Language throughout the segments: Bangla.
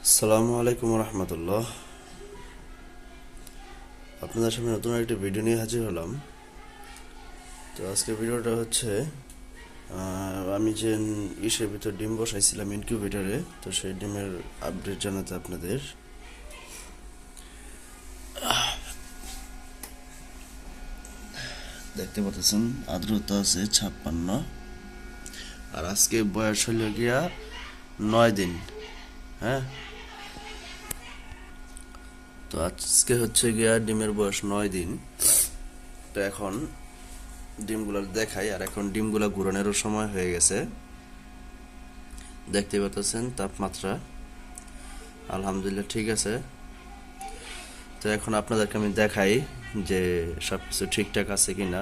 আসসালামু আলাইকুম রহমতুল্লাহ। আপনাদের সামনে নতুন একটি ভিডিও নিয়ে হাজির হলাম। তো আজকের ভিডিওটা হচ্ছে আমি যে ইসের ভিতর ডিম বসাইছিলাম ইনকিউবেটরে, তো সেই ডিমের আপডেট জানাতে আপনাদের। দেখতে পাচ্ছেন আর্দ্রতা আছে 56, আর আজকে বয়স হইল গিয়া 9 দিন। হ্যাঁ, তো আজকে হচ্ছে গিয়া ডিমের বয়স 9 দিন। তো এখন ডিমগুলো দেখাই, আর এখন ডিমগুলো ঘুরানোরও সময় হয়ে গেছে। দেখতে পাচ্ছেন তাপমাত্রা আলহামদুলিল্লাহ ঠিক আছে। তো এখন আপনাদেরকে আমি দেখাই যে সবকিছু ঠিকঠাক আছে কিনা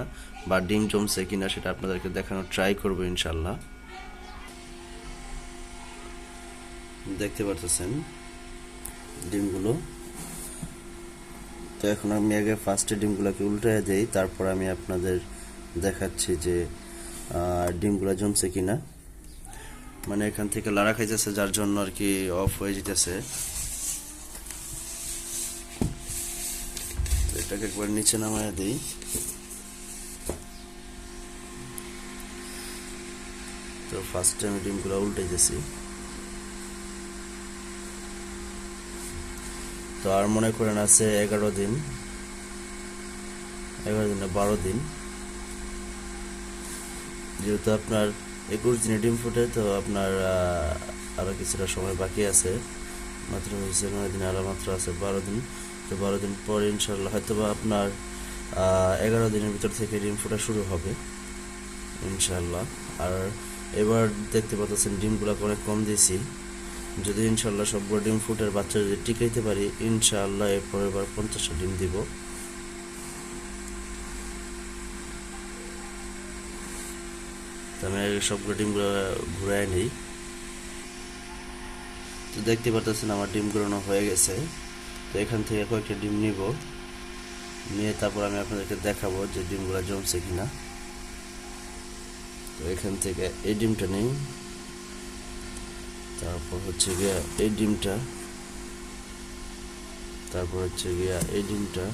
বা ডিম জমছে কিনা, সেটা আপনাদেরকে দেখানোর ট্রাই করবো ইনশাল্লাহ। দেখতে পাচ্ছেন ডিমগুলো। তো এখন আমি আগে ফার্স্টে ডিমগুলোকে উল্টায় দেই, তারপর আমি আপনাদের দেখাচ্ছি যে ডিমগুলো জমছে কিনা। মানে এখান থেকে লাড়া খাইতেছে, যার জন্য আর কি অফ হয়ে যেতেছে। এটাকে একবার নিচে নামায় দিই। তো ফার্স্টে আমি ডিমগুলো উল্টাইতেছি। তো আর মনে করেন আছে 11 দিন, 11 দিন না 12 দিন। যেহেতু আপনার 21 দিনে ডিম ফুটে, তো আপনার আরো কিছুটা সময় বাকি আছে। মাত্র হয়েছে 9 দিন, আরো মাত্র আছে 12 দিন। তো 12 দিন পর ইনশাল্লাহ হয়তো বা আপনার 11 দিনের ভিতর থেকে ডিম ফোটা শুরু হবে ইনশাল্লাহ। আর এবার দেখতে পাচ্ছেন ডিমগুলো অনেক কম দিয়েছি। যদি ইনশাল্লাহ সবগুলো ডিম ফুটের বাচ্চা যদি টিকাইতে পারি, ইনশাল্লাহ এরপর এবার 50টা ডিম দিব। আমি সবগুলো ডিমগুলো ঘুরাই নেই। তো দেখতে পাচ্ছেন আমার ডিম ঘুরানো হয়ে গেছে। তো এখান থেকে কয়েকটা ডিম নিব, নিয়ে তারপর আমি আপনাদেরকে দেখাবো যে ডিমগুলো জমছে কিনা। তো এখান থেকে এই ডিমটা নেই, তারপর হচ্ছে গিয়া এই ডিমটা, তারপর হচ্ছে গিয়া এই ডিমটা।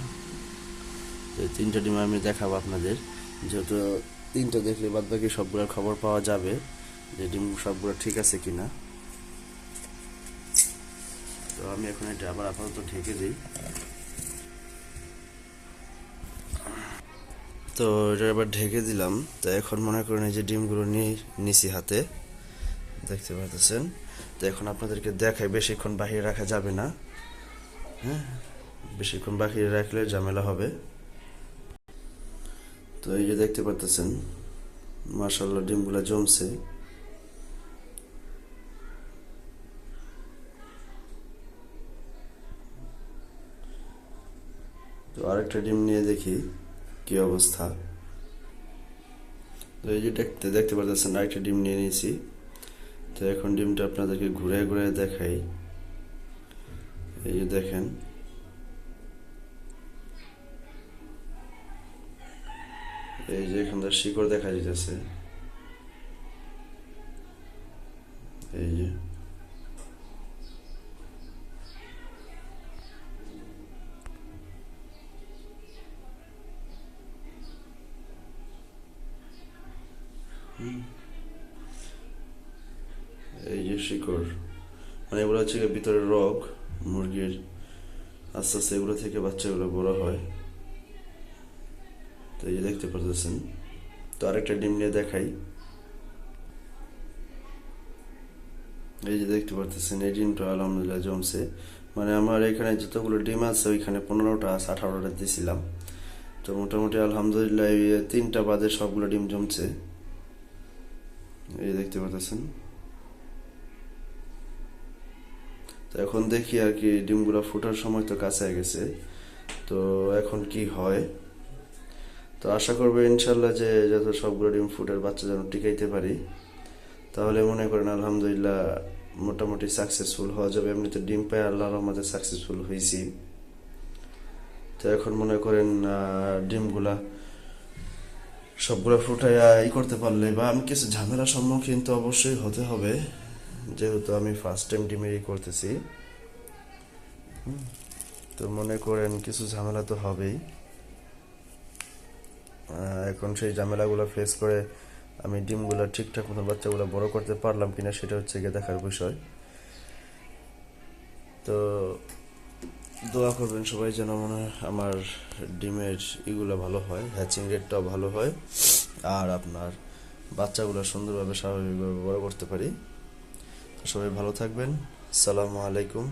তো 3টা ডিম আমি দেখাবো আপনাদের, যেহেতু 3টা দেখলে বাদ বাকি সবগুলোর খবর পাওয়া যাবে যে ডিম সবগুলো ঠিক আছে কিনা। তো আমি এখন এটা আবার আপাতত ঢেকে দিই। তো এটা আবার ঢেকে দিলাম। তো এখন মনে করেন এই যে ডিমগুলো নিয়ে নিছি হাতে, দেখতে পাচ্ছেন। তো এখন আপনাদেরকে দেখাই, বেশিক্ষণ বাহিরে রাখা যাবে না। হ্যাঁ, বেশিক্ষণ বাহিরে রাখলে ঝামেলা হবে। তো এই যে দেখতে পাচ্ছেন মাশাআল্লাহ ডিমগুলো জমছে। তো আরেকটা ডিম নিয়ে দেখি কি অবস্থা। তো এই যে দেখতে দেখতে পাচ্ছেন আরেকটা ডিম নিয়ে নিয়েছি। তো এখন ডিমটা আপনাদেরকে ঘুরে ঘুরে দেখাই। এই যে দেখেন, এই যে এখানটা শিকড় দেখা যাচ্ছে। এই যে এই যে শিকড়, মানে এগুলো হচ্ছে ভিতরে রোগ মুরগির। আস্তে আস্তে এগুলো থেকে বাচ্চাগুলো বড় হয়। তো এই যে দেখতে পাচ্ছেন। তো আরেকটা ডিম নিয়ে দেখাই। এই যে দেখতে পাচ্ছেন এই ডিমটা আলহামদুলিল্লাহ জমছে। মানে আমার এখানে যতগুলো ডিম আছে ওইখানে 15টা 18টা দিয়েছিলাম। তো মোটামুটি আলহামদুলিল্লাহ এই 3টা বাদে সবগুলো ডিম জমছে। এই দেখতে পাচ্ছেন। তো এখন দেখি আর কি ডিমগুলো ফোটার সময় তো কাছে গেছে। তো এখন কি হয়, তো আশা করবো ইনশাল্লাহ যে যত সবগুলো ডিম ফুটের বাচ্চা যেন টিকাইতে পারি, তাহলে মনে করেন আলহামদুলিল্লাহ মোটামুটি সাকসেসফুল হওয়া যাবে। এমনিতে ডিম পায় আল্লাহর রহমতে সাকসেসফুল হয়েছি। তো এখন মনে করেন ডিমগুলা সবগুলো ফুটায় করতে পারলে, বা আমি কিছু ঝামেলার সম্মুখীন তো অবশ্যই হতে হবে, যেহেতু আমি ফার্স্ট টাইম ডিমেরই করতেছি। তো মনে করেন কিছু ঝামেলা তো হবেই। এখন সেই ঝামেলাগুলো ফেস করে আমি ডিমগুলো ঠিকঠাক মতো বাচ্চাগুলো বড় করতে পারলাম কিনা সেটা হচ্ছে গিয়ে দেখার বিষয়। তো দোয়া করবেন সবাই যেন মনে হয় আমার ডিমের ইগুলো ভালো হয়, হ্যাচিং রেটটাও ভালো হয়, আর আপনার বাচ্চাগুলো সুন্দরভাবে স্বাভাবিকভাবে বড় করতে পারি। তো সবাই ভালো থাকবেন। আসসালামু আলাইকুম।